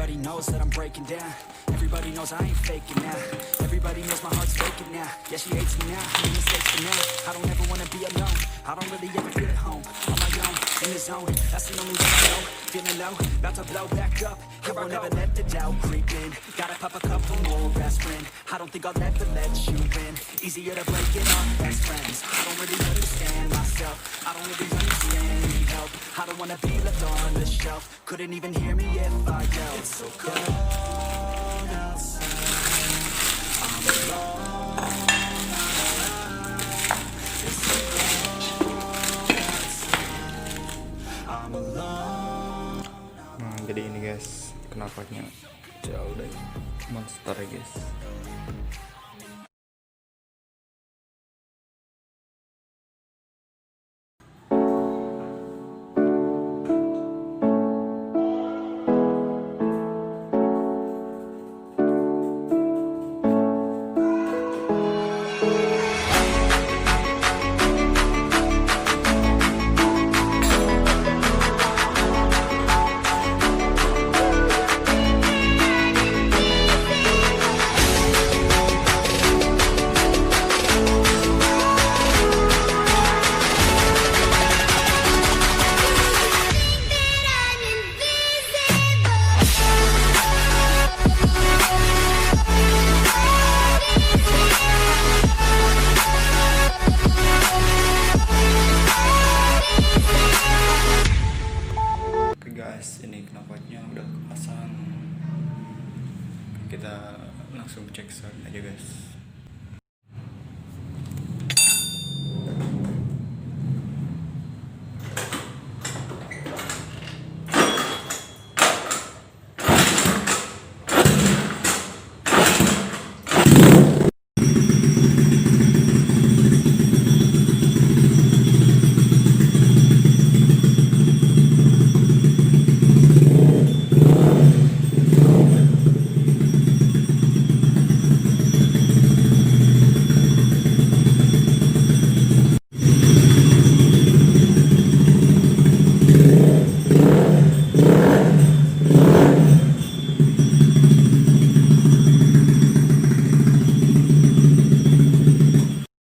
Everybody knows that I'm breaking down. Everybody knows I ain't faking now. Everybody knows my heart's faking now. Yeah, she hates me now, made mistakes for now. I don't ever wanna be alone. I don't really ever feel at home. On my own, in the zone, that's the only way I know. Feeling low, about to blow back up. I won't ever let the doubt creep in. Gotta pop a couple more aspirin. I don't think I'll ever let you win. Easier to break it off best friends. I don't really understand myself. I don't really understand, need help. I don't wanna be left on the shelf. Couldn't even hear me if I yelled. It's so cold outside. I'm alone. It's so cold outside. I'm alone. Nah, jadi ini guys, knalpotnya jauh dari monster guys. Guys, ini knalpotnya udah kepasang. Kita langsung cek sound aja guys.